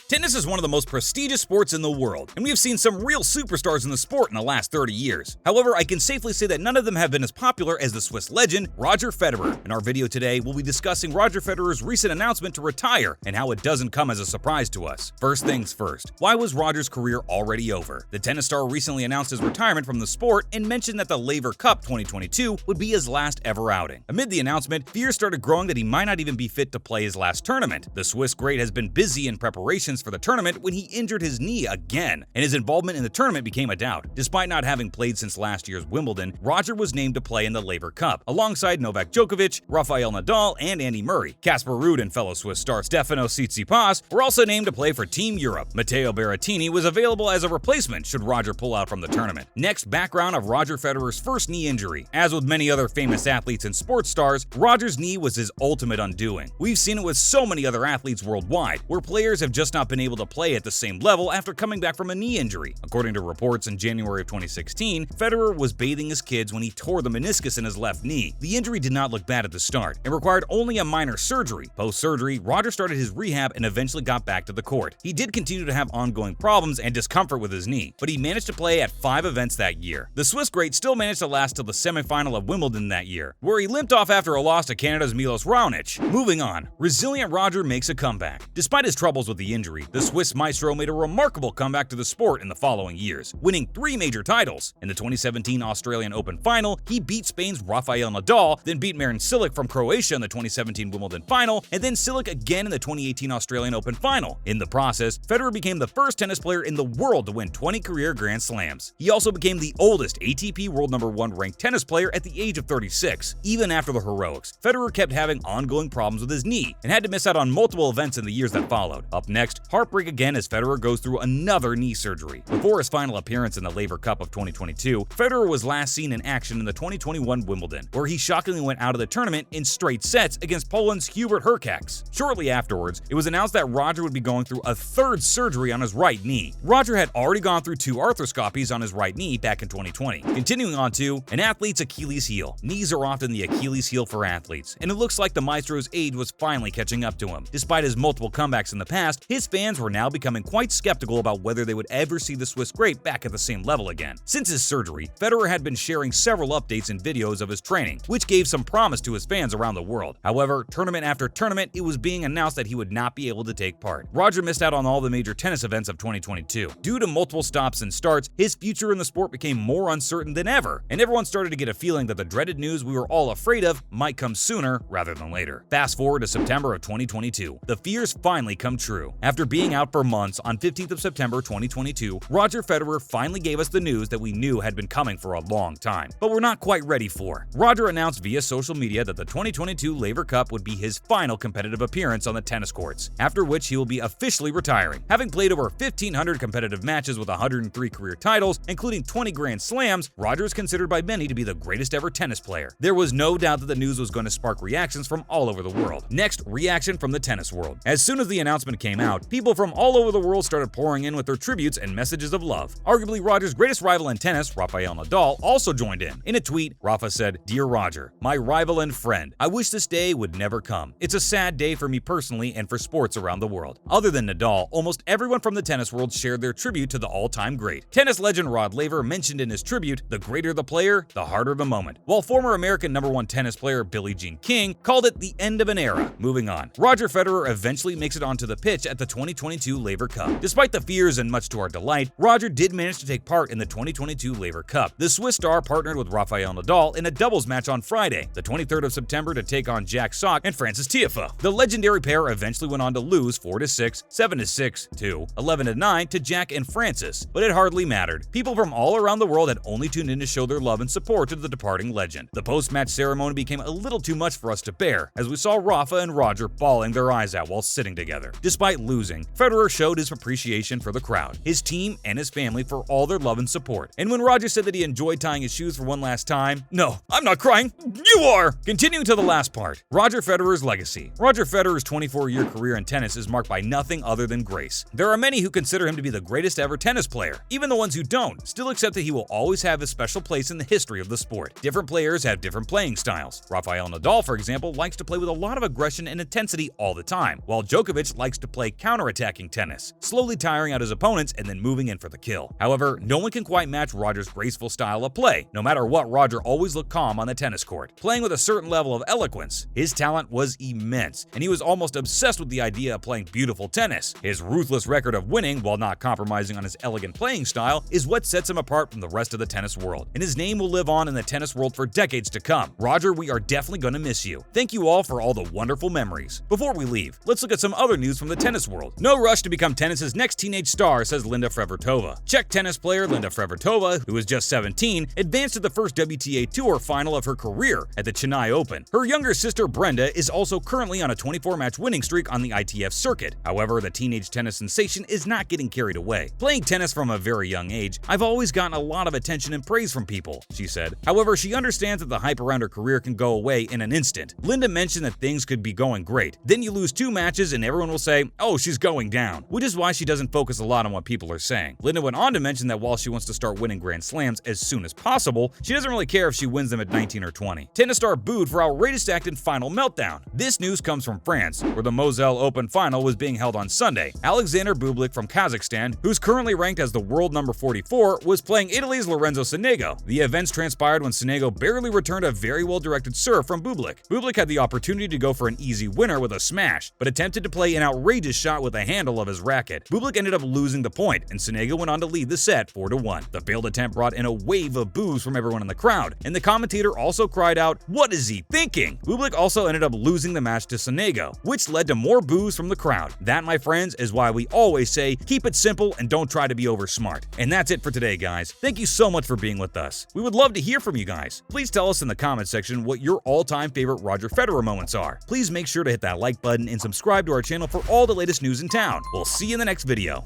Tennis is one of the most prestigious sports in the world, and we have seen some real superstars in the sport in the last 30 years. However, I can safely say that none of them have been as popular as the Swiss legend, Roger Federer. In our video today, we'll be discussing Roger Federer's recent announcement to retire and how it doesn't come as a surprise to us. First things first, why was Roger's career already over? The tennis star recently announced his retirement from the sport and mentioned that the Laver Cup 2022 would be his last ever outing. Amid the announcement, fears started growing that he might not even be fit to play his last tournament. The Swiss great has been busy in preparations for the tournament when he injured his knee again, and his involvement in the tournament became a doubt. Despite not having played since last year's Wimbledon, Roger was named to play in the Laver Cup, alongside Novak Djokovic, Rafael Nadal, and Andy Murray. Casper Ruud and fellow Swiss star Stefano Tsitsipas were also named to play for Team Europe. Matteo Berrettini was available as a replacement should Roger pull out from the tournament. Next, background of Roger Federer's first knee injury. As with many other famous athletes and sports stars, Roger's knee was his ultimate undoing. We've seen it with so many other athletes worldwide, where players have just not been able to play at the same level after coming back from a knee injury. According to reports in January of 2016, Federer was bathing his kids when he tore the meniscus in his left knee. The injury did not look bad at the start and required only a minor surgery. Post-surgery, Roger started his rehab and eventually got back to the court. He did continue to have ongoing problems and discomfort with his knee, but he managed to play at 5 events that year. The Swiss great still managed to last till the semifinal of Wimbledon that year, where he limped off after a loss to Canada's Milos Raonic. Moving on, resilient Roger makes a comeback. Despite his troubles with the injury, the Swiss maestro made a remarkable comeback to the sport in the following years, winning 3 major titles. In the 2017 Australian Open final, he beat Spain's Rafael Nadal, then beat Marin Cilic from Croatia in the 2017 Wimbledon final, and then Cilic again in the 2018 Australian Open final. In the process, Federer became the first tennis player in the world to win 20 career Grand Slams. He also became the oldest ATP World #1 ranked tennis player at the age of 36. Even after the heroics, Federer kept having ongoing problems with his knee and had to miss out on multiple events in the years that followed. Up next, heartbreak again as Federer goes through another knee surgery. Before his final appearance in the Laver Cup of 2022, Federer was last seen in action in the 2021 Wimbledon, where he shockingly went out of the tournament in straight sets against Poland's Hubert Hurkacz. Shortly afterwards, it was announced that Roger would be going through a third surgery on his right knee. Roger had already gone through 2 arthroscopies on his right knee back in 2020. Continuing on to an athlete's Achilles heel. Knees are often the Achilles heel for athletes, and it looks like the maestro's age was finally catching up to him. Despite his multiple comebacks in the past, his fans were now becoming quite skeptical about whether they would ever see the Swiss great back at the same level again. Since his surgery, Federer had been sharing several updates and videos of his training, which gave some promise to his fans around the world. However, tournament after tournament, it was being announced that he would not be able to take part. Roger missed out on all the major tennis events of 2022. Due to multiple stops and starts, his future in the sport became more uncertain than ever, and everyone started to get a feeling that the dreaded news we were all afraid of might come sooner rather than later. Fast forward to September of 2022. The fears finally come true. After being out for months, on 15th of September 2022, Roger Federer finally gave us the news that we knew had been coming for a long time, but we're not quite ready for. Roger announced via social media that the 2022 Laver Cup would be his final competitive appearance on the tennis courts, after which he will be officially retiring. Having played over 1,500 competitive matches with 103 career titles, including 20 Grand Slams, Roger is considered by many to be the greatest ever tennis player. There was no doubt that the news was going to spark reactions from all over the world. Next, reaction from the tennis world. As soon as the announcement came out, people from all over the world started pouring in with their tributes and messages of love. Arguably Roger's greatest rival in tennis, Rafael Nadal, also joined in. In a tweet, Rafa said, "Dear Roger, my rival and friend, I wish this day would never come. It's a sad day for me personally and for sports around the world." Other than Nadal, almost everyone from the tennis world shared their tribute to the all-time great. Tennis legend Rod Laver mentioned in his tribute, "The greater the player, the harder the moment," while former American #1 tennis player Billie Jean King called it the end of an era. Moving on, Roger Federer eventually makes it onto the pitch at the 2022 Laver Cup. Despite the fears and much to our delight, Roger did manage to take part in the 2022 Laver Cup. The Swiss star partnered with Rafael Nadal in a doubles match on Friday, the 23rd of September, to take on Jack Sock and Francis Tiafoe. The legendary pair eventually went on to lose 4-6, 7-6, 2, 11-9 to Jack and Francis, but it hardly mattered. People from all around the world had only tuned in to show their love and support to the departing legend. The post-match ceremony became a little too much for us to bear, as we saw Rafa and Roger bawling their eyes out while sitting together. Despite losing, Federer showed his appreciation for the crowd, his team, and his family for all their love and support. And when Roger said that he enjoyed tying his shoes for one last time, no, I'm not crying, you are! Continuing to the last part, Roger Federer's legacy. Roger Federer's 24-year career in tennis is marked by nothing other than grace. There are many who consider him to be the greatest ever tennis player. Even the ones who don't still accept that he will always have a special place in the history of the sport. Different players have different playing styles. Rafael Nadal, for example, likes to play with a lot of aggression and intensity all the time, while Djokovic likes to play counter counter-attacking tennis, slowly tiring out his opponents and then moving in for the kill. However, no one can quite match Roger's graceful style of play. No matter what, Roger always looked calm on the tennis court, playing with a certain level of eloquence. His talent was immense, and he was almost obsessed with the idea of playing beautiful tennis. His ruthless record of winning, while not compromising on his elegant playing style, is what sets him apart from the rest of the tennis world, and his name will live on in the tennis world for decades to come. Roger, we are definitely gonna miss you. Thank you all for all the wonderful memories. Before we leave, let's look at some other news from the tennis world. No rush to become tennis's next teenage star, says Linda Frevertova. Czech tennis player Linda Frevertova, who is just 17, advanced to the first WTA Tour final of her career at the Chennai Open. Her younger sister Brenda is also currently on a 24-match winning streak on the ITF circuit. However, the teenage tennis sensation is not getting carried away. Playing tennis from a very young age, I've always gotten a lot of attention and praise from people, she said. However, she understands that the hype around her career can go away in an instant. Linda mentioned that things could be going great. Then you lose 2 matches and everyone will say, oh, she's going down, which is why she doesn't focus a lot on what people are saying. Linda went on to mention that while she wants to start winning Grand Slams as soon as possible, she doesn't really care if she wins them at 19 or 20. Tennis star booed for outrageous act in final meltdown. This news comes from France, where the Moselle Open final was being held on Sunday. Alexander Bublik from Kazakhstan, who's currently ranked as the world number 44, was playing Italy's Lorenzo Sonego. The events transpired when Sonego barely returned a very well-directed serve from Bublik. Bublik had the opportunity to go for an easy winner with a smash, but attempted to play an outrageous shot with the handle of his racket. Bublik ended up losing the point, and Sonego went on to lead the set 4-1. The failed attempt brought in a wave of boos from everyone in the crowd, and the commentator also cried out, "What is he thinking?" Bublik also ended up losing the match to Sonego, which led to more boos from the crowd. That, my friends, is why we always say, keep it simple and don't try to be over smart. And that's it for today, guys. Thank you so much for being with us. We would love to hear from you guys. Please tell us in the comment section what your all-time favorite Roger Federer moments are. Please make sure to hit that like button and subscribe to our channel for all the latest news in town. We'll see you in the next video.